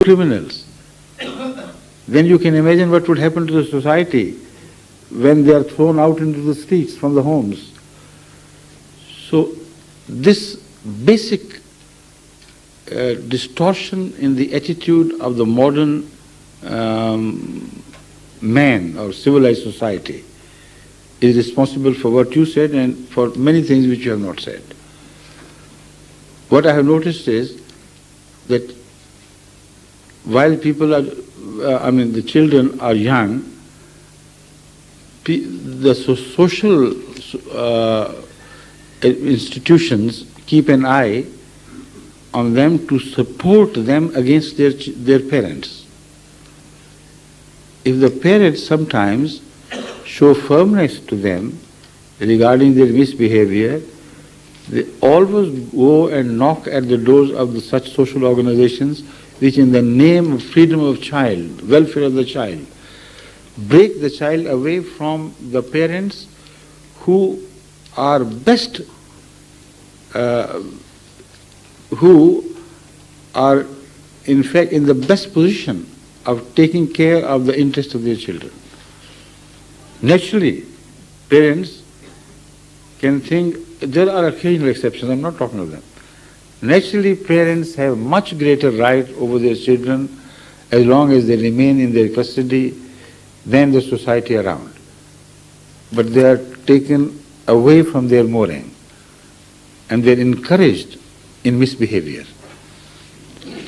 criminals. Then you can imagine what would happen to the society when they are thrown out into the streets from the homes. So this basic distortion in the attitude of the modern man or civilized society is responsible for what you said and for many things which you have not said. What I have noticed is that while people are, the children are young, the social institutions keep an eye on them to support them against their parents. If the parents sometimes show firmness to them regarding their misbehavior, they always go and knock at the doors of such social organizations which in the name of freedom of child, welfare of the child, break the child away from the parents who are best, who are in fact in the best position of taking care of the interest of their children. Naturally, parents can think, there are occasional exceptions, I'm not talking of them. Naturally, parents have much greater right over their children as long as they remain in their custody than the society around. But they are taken away from their mooring and they are encouraged in misbehavior.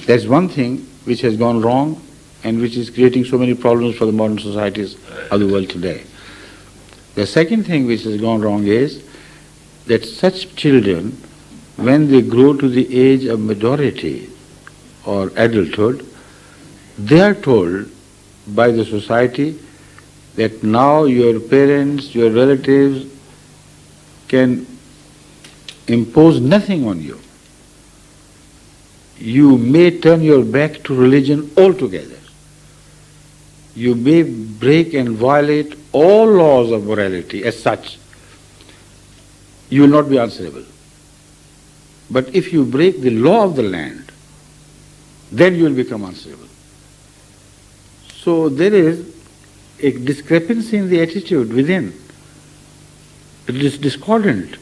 That's one thing which has gone wrong and which is creating so many problems for the modern societies of the world today. The second thing which has gone wrong is that such children, when they grow to the age of majority or adulthood, they are told by the society that now your parents, your relatives can impose nothing on you. You may turn your back to religion altogether. You may break and violate all laws of morality as such. You will not be answerable. But if you break the law of the land, then you will become answerable. So there is a discrepancy in the attitude within. It is discordant.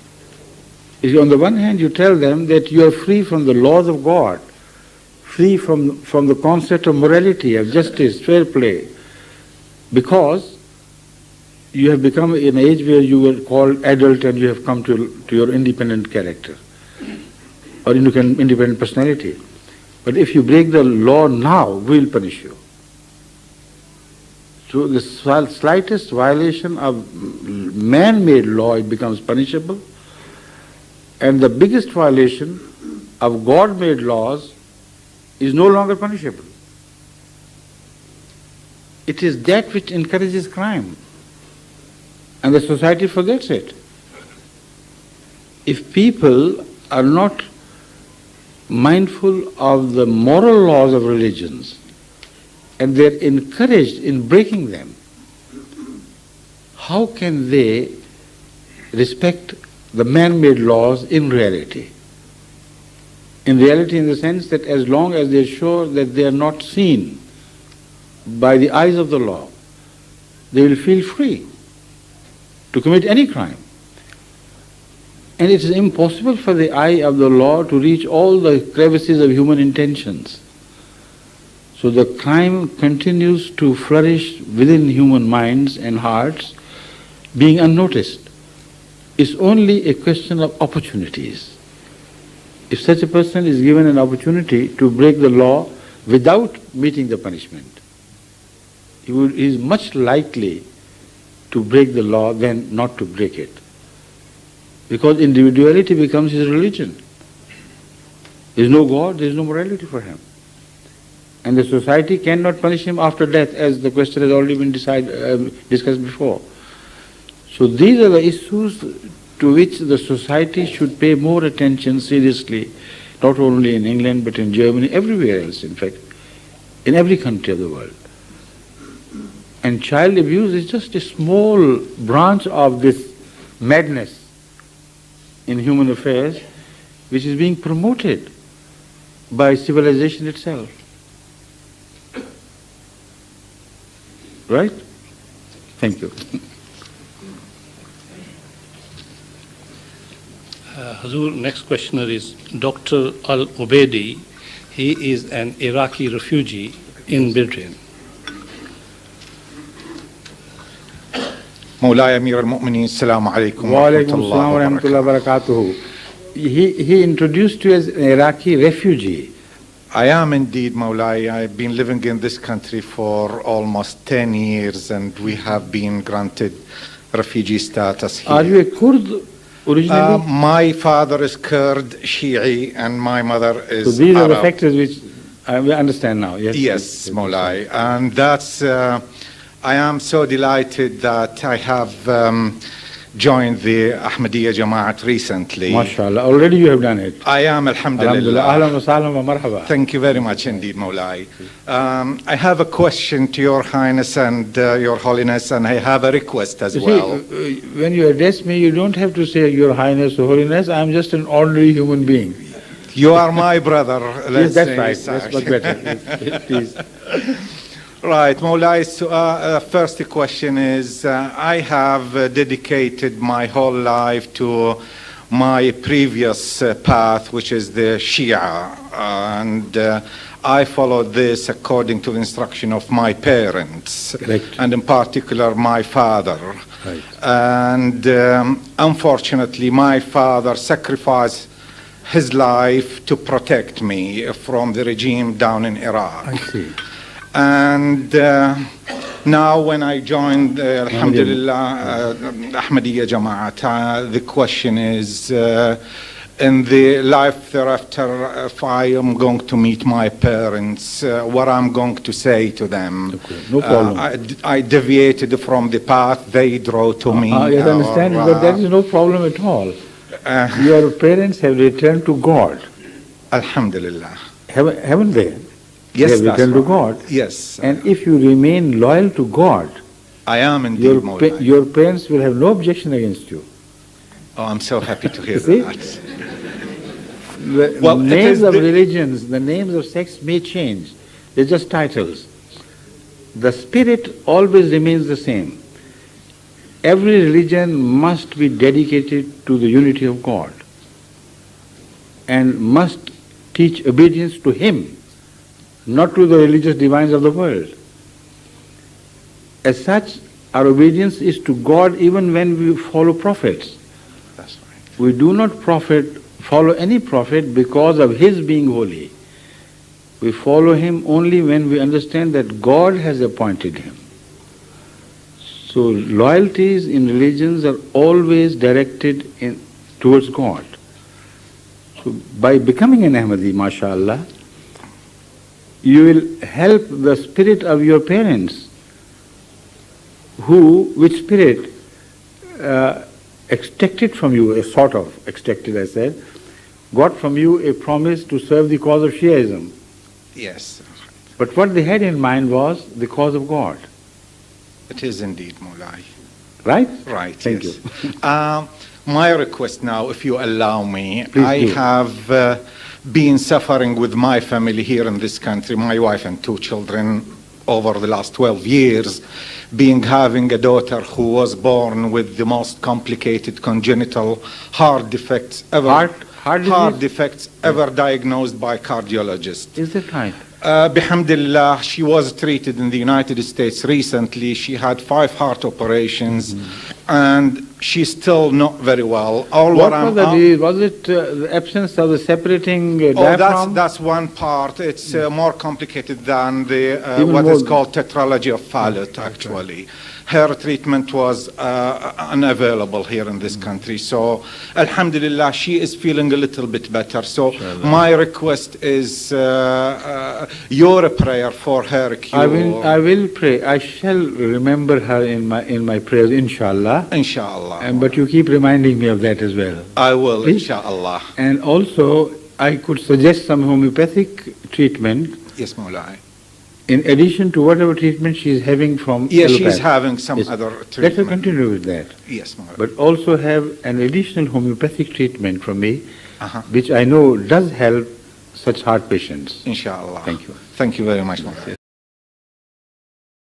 On the one hand, you tell them that you are free from the laws of God, free from the concept of morality, of justice, fair play, because you have become in an age where you were called adult and you have come to your independent character or independent personality. But if you break the law now, we will punish you. So the slightest violation of man-made law, it becomes punishable, and the biggest violation of God-made laws is no longer punishable. It is that which encourages crime, and the society forgets it. If people are not mindful of the moral laws of religions and they are encouraged in breaking them, how can they respect the man-made laws in reality? In reality, in the sense that as long as they are sure that they are not seen by the eyes of the law, they will feel free to commit any crime. And it is impossible for the eye of the law to reach all the crevices of human intentions. So the crime continues to flourish within human minds and hearts, being unnoticed. It's only a question of opportunities. If such a person is given an opportunity to break the law without meeting the punishment, he is much likely to break the law than not to break it. Because individuality becomes his religion. There is no God, there is no morality for him. And the society cannot punish him after death, as the question has already been discussed before. So these are the issues to which the society should pay more attention seriously, not only in England but in Germany, everywhere else in fact, in every country of the world. And child abuse is just a small branch of this madness in human affairs which is being promoted by civilization itself. Right? Thank you. Hazur, next questioner is Dr. Al-Ubaidi. He is an Iraqi refugee in Britain. مولاي أمير المؤمنين السلام عليكم ورحمة الله وبركاته. He introduced you as an Iraqi refugee. I am indeed, Maulai. I've been living in this country for almost 10 years and we have been granted refugee status here. Are you a Kurd originally? My father is Kurd, Shi'i, and my mother is So these Arab. are the factors which I understand now. Yes, Yes, Maulai. And that's, I am so delighted that I have joined the Ahmadiyya Jama'at recently. MashaAllah. Already you have done it. I am, alhamdulillah. Ahlan wa sahlan wa marhaba. Thank you very much indeed, Maulai. I have a question to Your Highness and Your Holiness, and I have a request as well. See, when you address me, you don't have to say Your Highness or Holiness. I am just an ordinary human being. You are my brother. Yes, that's right. That's much better. Yes, please. Right, Maulai, so, first question is, I have dedicated my whole life to my previous path, which is the Shia, and I followed this according to the instruction of my parents, Correct. and in particular my father. Right. And unfortunately, my father sacrificed his life to protect me from the regime down in Iraq. I see. And now when I joined, alhamdulillah, Ahmadiyya Jama'at, the question is, in the life thereafter, if I am going to meet my parents, what I'm going to say to them. Okay. No problem. I deviated from the path they draw to me. Yes, I understand, but that is no problem at all. Your parents have returned to God. Alhamdulillah. Haven't they? Yes, they have that's returned to right. God. Yes. And if you remain loyal to God, I am indeed, Maulana. your parents will have no objection against you. Oh, I'm so happy to hear See? that. The Well, names of religions, the names of sects may change. They're just titles. The spirit always remains the same. Every religion must be dedicated to the unity of God and must teach obedience to Him, not to the religious divines of the world. As such, our obedience is to God even when we follow prophets. That's right. We do not follow any prophet because of his being holy. We follow him only when we understand that God has appointed him. So loyalties in religions are always directed towards God. So by becoming an Ahmadi, mashallah, you will help the spirit of your parents, which spirit extracted from you, extracted I said, got from you a promise to serve the cause of Shiaism. Yes. But what they had in mind was the cause of God. It is indeed, Maulai. Right? Right, Thank yes. you. My request now, if you allow me, Please I do. have been suffering with my family here in this country, my wife and 2 children, over the last 12 years, having a daughter who was born with the most complicated congenital heart defects ever. Heart defects ever diagnosed by cardiologists. Is that right? Bihamdillah, she was treated in the United States recently. She had 5 heart operations, and she's still not very well. What was the disease? Was it the absence of the separating diaphragm? That's one part. It's more complicated than the what more is called tetralogy of Fallot, actually. Her treatment was unavailable here in this country. So, alhamdulillah, she is feeling a little bit better. So, my request is your prayer for her cure. I will pray. I shall remember her in my prayers, inshallah. Inshallah. But you keep reminding me of that as well. I will, Please? inshallah. And also, I could suggest some homeopathic treatment. Yes, Maulai. In addition to whatever treatment she is having from Yes, allopathy. she's having some other treatment. Let her continue with that. Yes, Maulai. But also have an additional homeopathic treatment from me, which I know does help such heart patients. Inshallah. Thank you. Thank you very much, Maulai.